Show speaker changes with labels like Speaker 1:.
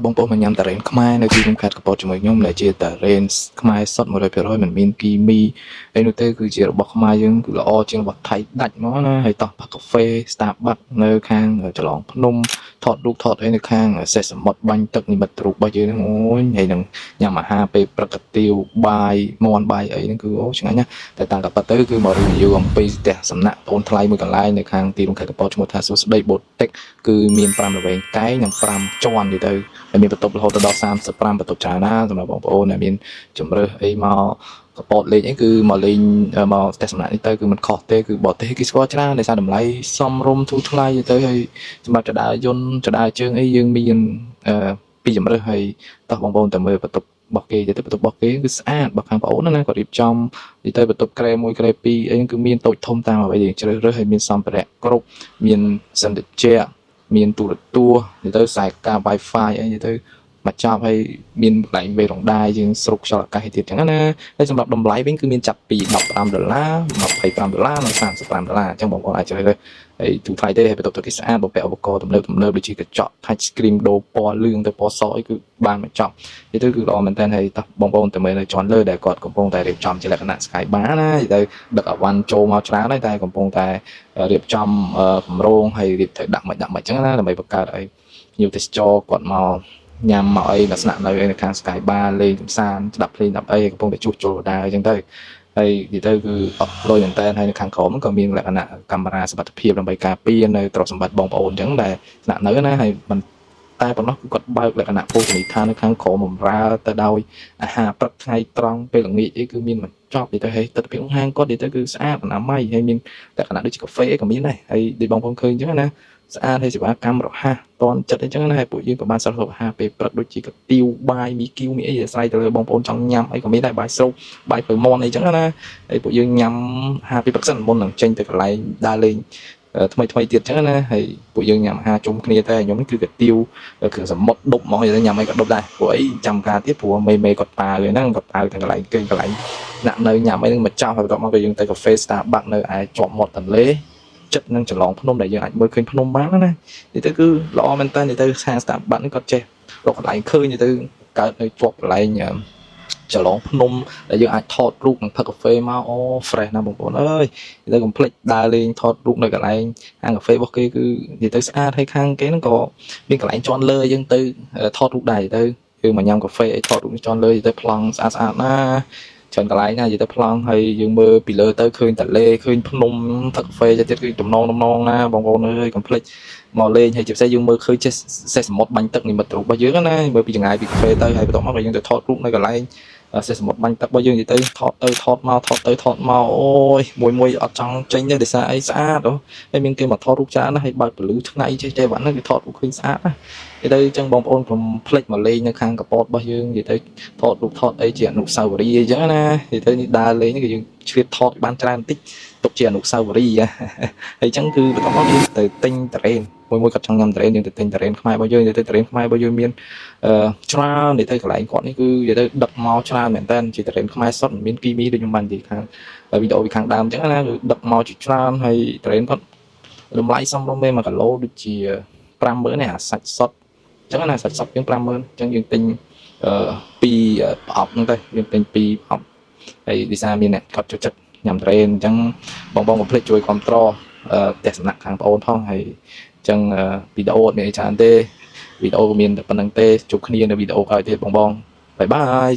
Speaker 1: បងប្អូនមកញ៉ាំតារ៉េនខ្មែរនៅទីរួមខេត្តកំពតជាមួយខ្ញុំដែលជាតារ៉េនខ្មែរសុទ្ធ 100% មិនមានគីមីអីនោះទេគឺជារបស់ខ្មែរយើងគឺល្អជាងរបស់ថៃដាច់ហ្មងណាហើយតោះផឹកកាហ្វេ Starbucks នៅខាងចន្លងភ្នំថតរូបថតអីនៅខាងសេះសមុទ្របាញ់ទឹកនិមិត្តរូបរបស់យើងហ្នឹងអូយហើយនឹងញ៉ាំអាហារពេលព្រឹកកាទៀវបាយមាន់បាយអីហ្នឹងគឺអូឆ្ងាញ់ណាស់តែតាមតែប៉ាទៅគឺមក review អំពីផ្ទះសំណាក់បងថ្លៃមួយកន្លែងនៅខាងទីរួមខេត្តកំពតឈ្មោះថាសួស្ដីបូតិកគឺមាន5ល្វែងកែងនិង5ជាន់ទៅហើយមានបន្ទប់រហូតដល់35បន្ទប់ច្រើនណាសម្រាប់បងប្អូនដែលមានជំរើសអីមកកពតលេងអីគឺមកលេងមកផ្ទះសំណាក់នេះទៅគឺមិនខុសទេគឺបរទេសគេស្គាល់ច្រើនដោយសារតម្លៃសមរម្យធូរថ្លៃទៅហើយសម្រាប់ចដាយន្តចដាជើងអីយើងមានពីជំរើសហើយតោះបងប្អូនតែមើលបន្ទប់របស់គេទៅបន្ទប់របស់គេគឺស្អាតបើខាងបងប្អូនណាគាត់រៀបចំទៅបន្ទប់ក្រែ1ក្រែ2អីគឺមានតូចធំតាមអ្វីដែលជ្រើសរើសហើយមានសម្ភារៈគ្រប់មានសន្តិជាមានទូរទស្សន៍ទៅខ្សែការ Wi-Fi អីទៅមកចាប់ហើយមានកន្លែងវេរងដែរយើងស្រុកខ្យល់អាកាសទៀតចឹងណាហើយសម្រាប់តម្លៃវិញគឺមានចាប់ពី$15 $25 និង$35អញ្ចឹងបងប្អូនអាចជ្រើសរើសហើយទូថ្លៃទេហើយបន្ទប់ទៅគេស្អាតបំពាក់ឧបករណ៍ទំនើបដូចជាកញ្ចក់ touch screen ដូរពណ៌លឿងទៅពណ៌សអីគឺបានមកចប់នេះទៅគឺល្អមែនតើហើយតោះបងប្អូនទៅមើលនៅជាន់លើដែលគាត់កំពុងតែរៀបចំជាលក្ខណៈ Sky Bar ណាទៅដឹកអវ៉ាន់ចូលមកច្រើនហើយតែកំពុងតែរៀបចំគម្រោងហើយរៀបទៅដាក់មិនអញ្ចឹងណាដើម្បីបង្កើតឲ្យភ្ញៀវទេសចរគាត់មកញ៉ាំមកអីមកស្នាក់នៅនៅខាង Sky Bar លេងកម្សាន្តស្ដាប់ភ្លេងដល់អីកំពុងតែជួសជុលដែរអញ្ចឹងទៅហើយនិយាយទៅគឺអត់លុយមែនតើហើយនៅខាងក្រោមក៏មានលក្ខណៈកាមេរ៉ាសុវត្ថិភាពដើម្បីការពារនៅទ្រព្យសម្បត្តិបងប្អូនអញ្ចឹងដែលស្នាក់នៅណាហើយមិនតែប៉ុណ្ណោះគឺគាត់បើកលក្ខណៈភោជនីយដ្ឋាននៅខាងក្រោមបម្រើទៅដោយអាហារព្រឹកថ្ងៃត្រង់ពេលល្ងាចអីគឺមានបញ្ចប់និយាយទៅហើយទិដ្ឋភាពហាងគាត់និយាយទៅគឺស្អាតអនាម័យហើយមានលក្ខណៈដូចជាកាហ្វេក៏មានដែរហើយដូចបងប្អូនឃើញអញ្ចឹងណាស្អាតហើយសេវាកម្មរហ័សតន់ចិត្តអញ្ចឹងណាហើយពួកយើងក៏បានសរសើរអាហារពេលព្រឹកដូចជាកាទៀវបាយមីគីវមីអីអាស្រ័យទៅលើបងប្អូនចង់ញ៉ាំអីក៏មានដែរបាយស្រូបបាយពៅមាន់អីអញ្ចឹងណាហើយពួកយើងញ៉ាំអាហារពេលព្រឹកសិនមុននឹងចេញទៅកន្លែងដើរលេងថ្មីទៀតអញ្ចឹងណាហើយពួកយើងញ៉ាំអាហារជុំគ្នាតែខ្ញុំនេះគឺកាទៀវគ្រឿងសមុទ្រដប់ហ្មងនិយាយទៅញ៉ាំអីក៏ដប់ដែរព្រោះអីចាំការទៀតព្រោះមេគាត់ប៉ាហ្នឹងគាត់ប៉ាទាំងកន្លែងគេកន្លែងដាក់នៅញ៉ាំអីហ្នឹងមកចោលហើយបន្ទាប់មកក៏យើងទៅកាហ្វេ Starbucks នៅឯជាប់មាត់ទន្លេចិត្តនឹងចន្លងភ្នំដែលយើងអាចមើលឃើញភ្នំបានណានិយាយទៅគឺល្អមែនតើនិយាយទៅខាង Starbucks នេះគាត់ចេះរកកន្លែងឃើញនិយាយទៅកើតនៅជាប់កន្លែងចន្លងភ្នំដែលយើងអាចថតរូបនិងផឹកកាហ្វេមកអូ fresh ណាបងប្អូនអើយនិយាយទៅកុំភ្លេចដើរលេងថតរូបនៅកន្លែងហាងកាហ្វេរបស់គេគឺនិយាយទៅស្អាតហើយខាងគេហ្នឹងក៏មានកន្លែងជាន់លើយើងទៅថតរូបដែរទៅយើងមកញ៉ាំកាហ្វេឲ្យថតរូបជាន់លើទៅប្លង់ស្អាតណាច្រើនកន្លែងណានិយាយទៅប្លង់ហើយយើងមើលពីលើទៅឃើញទន្លេឃើញភ្នំផឹកកាហ្វេទៀតគឺតំណងណាបងប្អូនអើយកុំភ្លេចមកលេងហើយជាពិសេសយើងមើលឃើញចេះសេះសមុទ្របាញ់ទឹកនិមិត្តរូបរបស់យើងណាមើលពីចង្អាយពីកាហ្វេទៅហើយបន្ទាប់មកយើងទៅថតរូបនៅកន្លែងសេះសមុទ្របាញ់ទឹករបស់យើងនិយាយទៅថតទៅថតមកថតទៅថតមកអូយមួយអត់ចង់ចេញទេដោយសារអីស្អាតហ៎ហើយមានគេមកថតរូបច្រើនណាស់ហើយបើកពលឺថ្ងៃចេះវ៉ាន់ហ្នឹងគេថតរូបឃើញស្អាតណានិយាយទៅអញ្ចឹងបងប្អូនកុំភ្លេចមកលេងនៅខាងកពតរបស់យើងនិយាយទៅថតរូបថតអីជាអនុស្សាវរីយ៍អញ្ចឹងណានិយាយទៅនេះដើរលេងគឺយើងឆ្លៀតថតបានច្រើនបន្តិចទុកជាអនុស្សាវរីយ៍ហើយអញ្ចឹងគឺបន្ទាប់មកយើងទៅទិញតារ៉េនមួយគាត់ចង់ញ៉ាំតារ៉េនយើងទៅទិញតារ៉េនខ្មែររបស់យើងនិយាយទៅតារ៉េនខ្មែររបស់យើងមានច្រើននិយាយទៅកន្លែងគាត់នេះគឺនិយាយទៅដឹកមកច្រើនមែនតើជាតារ៉េនខ្មែរសុទ្ធមិនមានគីមីដូចខ្ញុំបាននិយាយខាងវីដេអូពីខាងដើមអញ្ចឹងណាគឺដឹកមកជាច្រើនហើយតារ៉េនគាត់តម្លៃសមរម្យ1គីឡូដូចជា50000នេះអាសាច់សុទ្ធអញ្ចឹងណាសាច់សុទ្ធយើង50000អញ្ចឹងយើងទិញ2ប្រអប់ហ្នឹងទៅយើងទិញ2ប្រអប់ហើយឌីសាមានអ្នកគាត់ចូលចិត្តញ៉ាំតារ៉េនអញ្ចឹងបងកុំភ្លេចជួយគ្រប់គ្រងផ្ទះសំណាក់ខាងបងអូនផងហើយអញ្ចឹងវីដេអូអត់មានអីច្រើនទេវីដេអូមានតែប៉ុណ្្នឹងទេជួបគ្នានៅវីដេអូក្រោយទៀតបងបាយបាយ